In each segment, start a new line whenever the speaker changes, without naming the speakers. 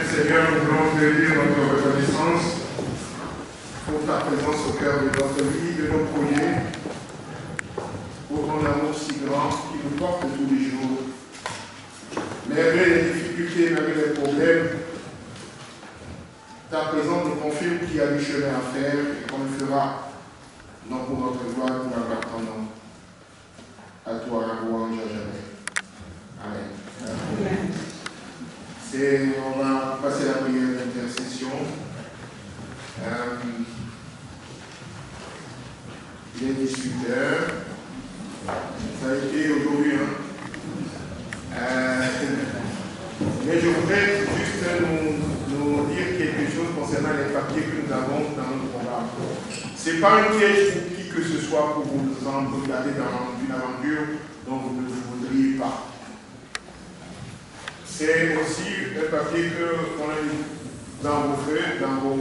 Seigneur, nous voulons te dire notre reconnaissance pour ta présence au cœur de notre vie, de nos projets, pour ton amour si grand qui nous porte tous les jours. Malgré les difficultés, malgré les problèmes, ta présence nous confirme qu'il y a du chemin à faire et qu'on le fera, non pour notre gloire, pour la gloire de ton nom. À toi la louange à jamais. Amen. Amen. On va passer à la prière d'intercession. Il est 18h. Ça a été aujourd'hui. Mais je voudrais juste nous dire quelque chose concernant les papiers que nous avons dans notre programme. Ce n'est pas un piège pour qui que ce soit pour vous regarder dans une aventure dont vous ne voudriez pas. C'est aussi un papier qu'on a mis dans vos feuilles, dans vos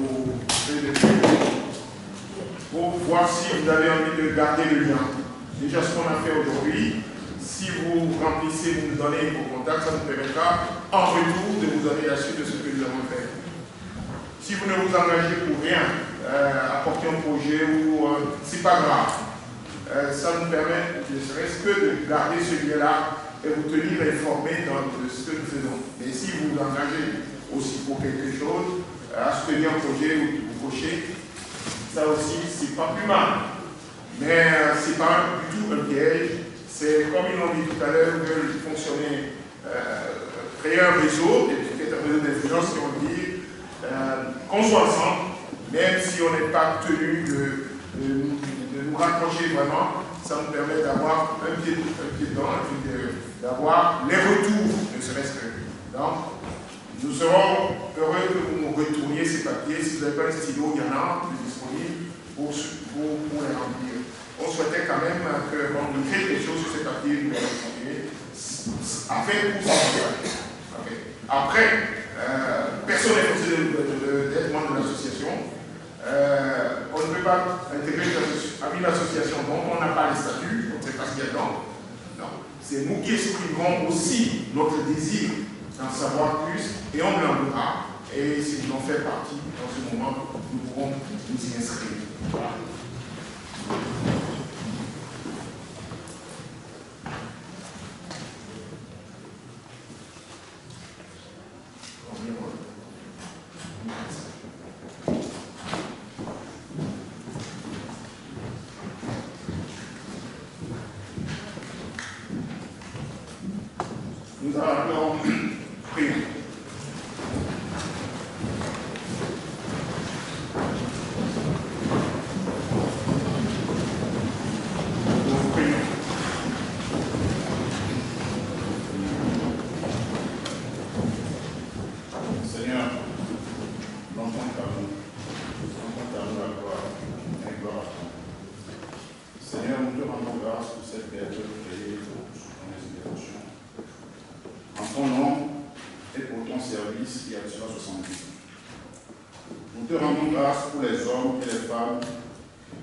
feuilles de feuilles, pour voir si vous avez envie de garder le lien. Déjà, ce qu'on a fait aujourd'hui, si vous remplissez, vous nous donnez vos contacts, ça nous permettra en retour de vous donner la suite de ce que nous avons fait. Si vous ne vous engagez pour rien, apporter un projet ou c'est pas grave, ça nous permet ne serait-ce que de garder ce lien-là et vous tenir informés de ce que nous faisons. Mais si vous vous engagez aussi pour quelque chose, à soutenir un projet ou vous cochez, ça aussi, c'est pas plus mal. Mais c'est pas du tout un piège. C'est comme ils l'ont dit tout à l'heure, ils veulent fonctionner, créer un réseau, et peut-être un réseau d'influence, si on dit, qu'on soit ensemble, même si on n'est pas tenu de nous rapprocher vraiment, ça nous permet d'avoir un pied dedans, et puis d'avoir les retours, ne serait-ce que. Donc, nous serons heureux que vous nous retourniez ces papiers. Si vous n'avez pas un stylo, il y en a disponible pour les remplir. On souhaitait quand même qu'on nous crée quelque chose sur ces papiers, nous les continuer, afin pour ça. Okay. Après, personne n'est forcé d'être membre de l'association. On ne peut pas intégrer une association dont on n'a pas les statuts, on ne sait pas ce qu'il y a dedans. Non. C'est nous qui exprimerons aussi notre désir d'en savoir plus et on l'enverra. Et si nous en faisons partie, dans ce moment, nous pourrons nous y inscrire. Voilà. Nous allons prier. Seigneur, l'entends par nous la gloire et gloire à toi. Seigneur, nous te rendons grâce pour cette période créée sous ton inspiration. En ton nom et pour ton service, il y a de cela 70 ans. Nous te rendons grâce pour les hommes et les femmes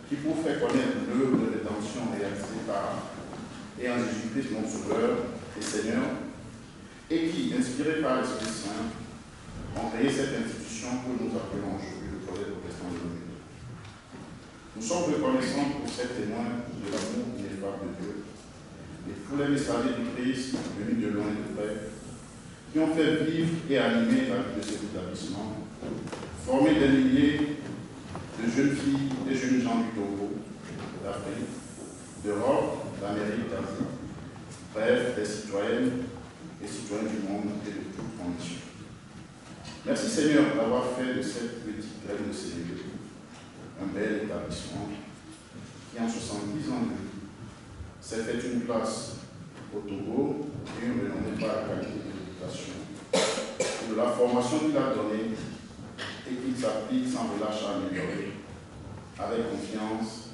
qui, pour faire connaître l'œuvre de rédemption réalisée par et en Jésus-Christ, notre Sauveur et Seigneur, et qui, inspirés par l'Esprit Saint, ont créé cette institution que nous appelons aujourd'hui le Collège protestant de l'Unité. Nous sommes reconnaissants pour ces témoins de l'amour ineffable de Dieu, et pour les messagers du Christ venus de loin et de près, qui ont fait vivre et animer la vie de cet établissement, formé des milliers de jeunes filles et jeunes gens du Togo, d'Afrique, d'Europe, d'Amérique, d'Asie, bref, des citoyennes et citoyens du monde et de toute condition. Merci Seigneur d'avoir fait de cette petite graine de Sénégal un bel établissement qui, en 70 ans de vie, s'est fait une place au Togo et une renommée par la qualité de l'éducation et de la formation qu'il a donnée et qu'il s'applique sans relâche à améliorer, avec confiance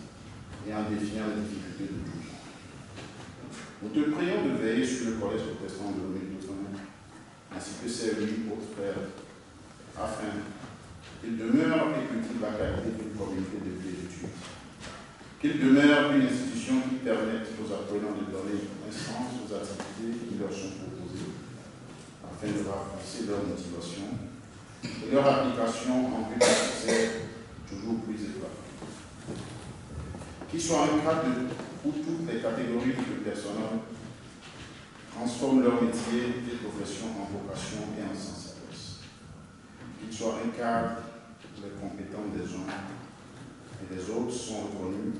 et en défiant les difficultés de tout genre. Nous te prions de veiller sur le collège protestant de l'Union ainsi que ses 8 autres frères, afin qu'il demeure et cultive la qualité d'une communauté de vie et d'études. Qu'il demeure une institution qui permette aux apprenants de donner un sens aux activités qui leur sont proposées, afin de renforcer leur motivation et leur application en vue d'un succès toujours plus élevé. Qu'il soit un cadre où toutes les catégories de personnel transforment leur métier et profession en vocation et en sens service. Qu'il soit un cadre où les compétences des uns et des autres sont reconnues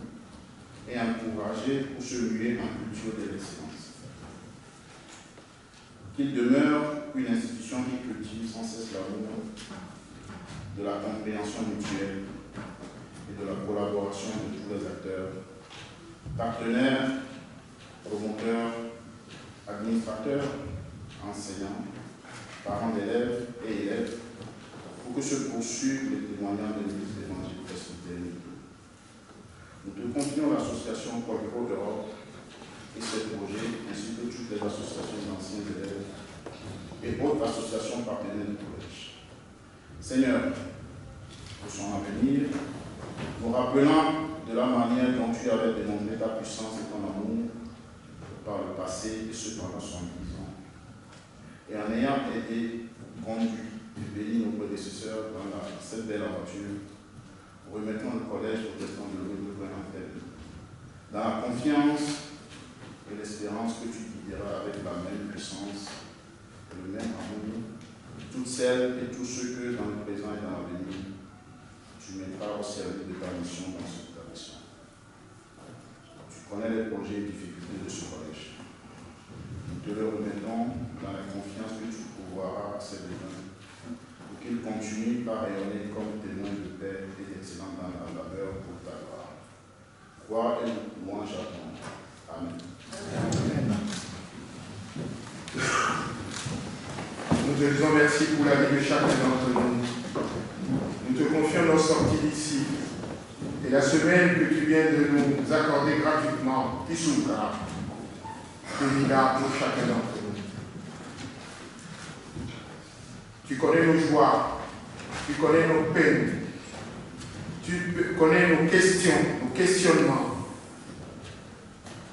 et encouragées pour se muer en culture de l'excellence. Qu'il demeure une institution qui cultive sans cesse l'amour, de la compréhension mutuelle et de la collaboration de tous les acteurs, partenaires, promoteurs, administrateurs, enseignants, parents d'élèves et élèves, pour que se poursuive le témoignage de l'Église évangélique presbytérienne. Nous te confions l'association Colpro d'Europe et ses projets, ainsi que toutes les associations d'anciens élèves et autres associations partenaires du collège. Seigneur, pour son avenir, nous rappelant de la manière dont tu avais démontré ta puissance et ton amour par le passé et ce pendant 70 ans, et en ayant été conduit et béni nos prédécesseurs dans cette belle aventure, remettons le collège au destin de l'Europe dans la confiance et l'espérance que tu guideras avec la même puissance et le même amour toutes celles et tous ceux que dans le présent et dans l'avenir tu mettras au service de ta mission dans ce établissement. Tu connais les projets et difficultés de ce collège. Nous te le remettons dans la confiance que tu pourvoiras à ces besoins pour qu'ils continuent par rayonner comme témoins de paix et d'excellence dans la labeur pour ta gloire. Gloire et louange à ton nom. Amen. Amen.
Nous te disons merci pour la vie de chacun d'entre nous. Nous te confions nos sorties d'ici et la semaine que tu viens de nous accorder gratuitement, qui s'ouvrira, bénis-la pour chacun d'entre nous. Tu connais nos joies, tu connais nos peines, tu connais nos questions, nos questionnements.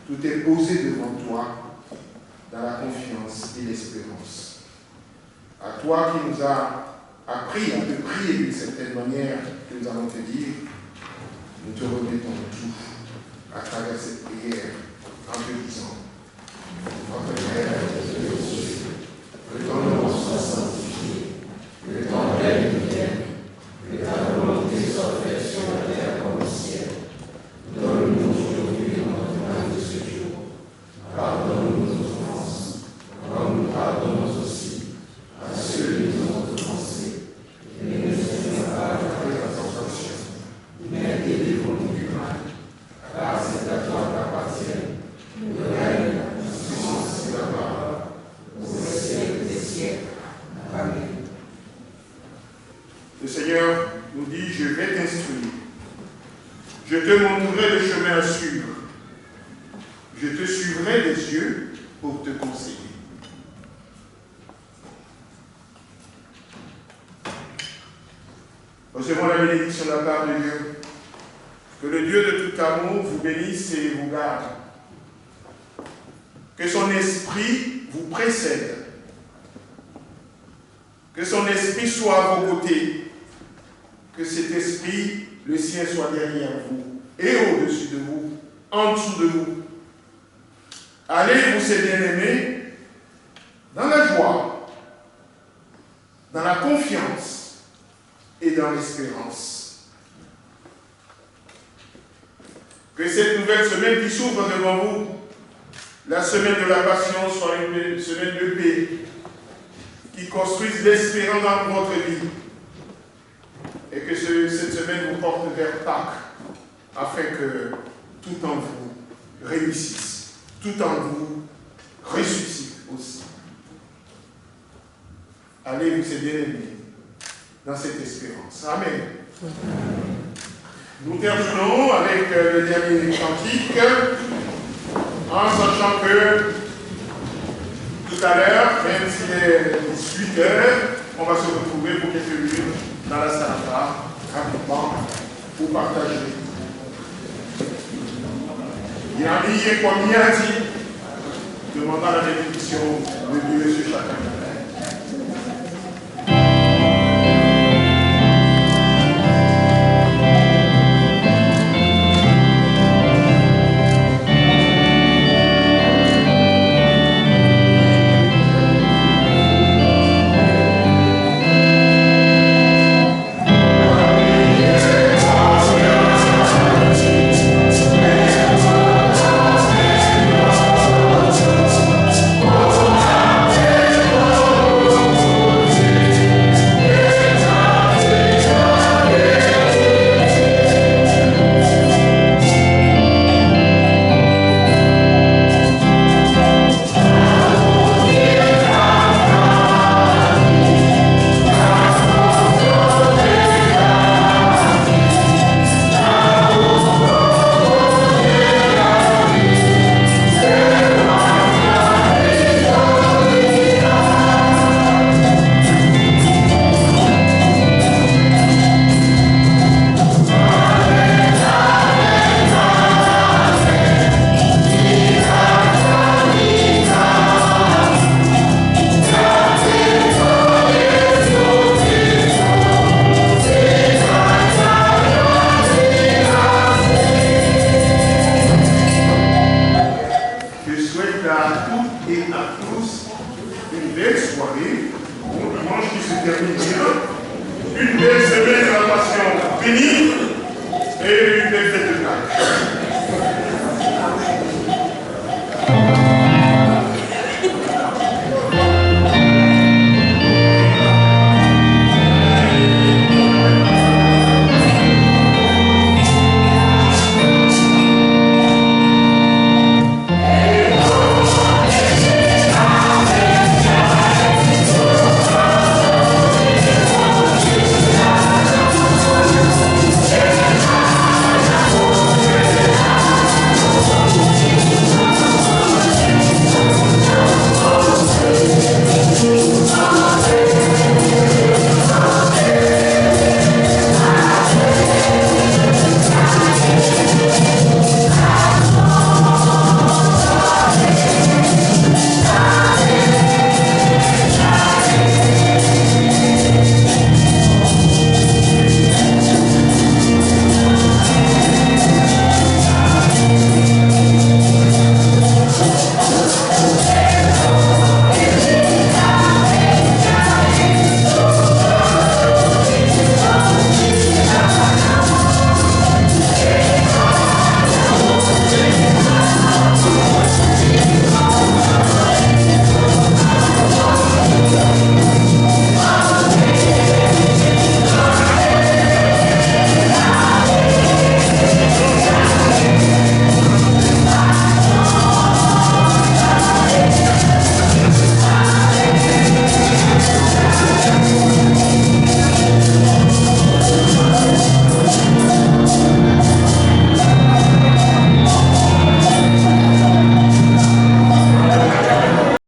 Tout est posé devant toi dans la confiance et l'espérance. À toi qui nous as appris à te prier d'une certaine manière, que nous allons te dire, nous te remettons tout à travers cette prière en te disant, notre Père de Dieu, que ton nom soit sanctifié, que ton règne vienne, que ta volonté soit faite sur la terre comme au ciel. Donne-nous aujourd'hui notre pain de ce jour. Pardonne-nous nos offenses, comme nous pardonnons aussi à ceux qui nous ont offensés. Et ne nous laisse pas entrer en tentation, mais délivre-nous du mal. Car c'est à toi qu'appartiennent le règne, la puissance et la gloire, au siècle des siècles. Amen. Le Seigneur nous dit, je vais t'instruire. Je te montrerai le chemin à suivre. Je te suivrai des yeux pour te conseiller. Recevons la bénédiction de la part de Dieu. Que le Dieu de tout amour vous bénisse et vous garde. Que son esprit vous précède. Que son esprit soit à vos côtés. Que cet esprit, le sien, soit derrière vous et au-dessus de vous, en dessous de vous. Allez, vous ces bien-aimés, dans la joie, dans la confiance et dans l'espérance. Que cette nouvelle semaine qui s'ouvre devant vous, la semaine de la Passion, soit une semaine de paix, qui construise l'espérance dans votre vie. Et que cette semaine vous porte vers Pâques, afin que tout en vous réussisse, tout en vous ressuscite aussi. Allez, vous ces bien-aimés, dans cette espérance. Amen. Nous terminons avec le dernier cantique, en sachant que tout à l'heure, même s'il est 18 heures, on va se retrouver pour quelques minutes dans la salle rapidement pour partager. Il y a un billet comme il a dit, demandant la bénédiction de Dieu sur chacun. une belle semaine de la passion bénie et une belle fête de Pâques.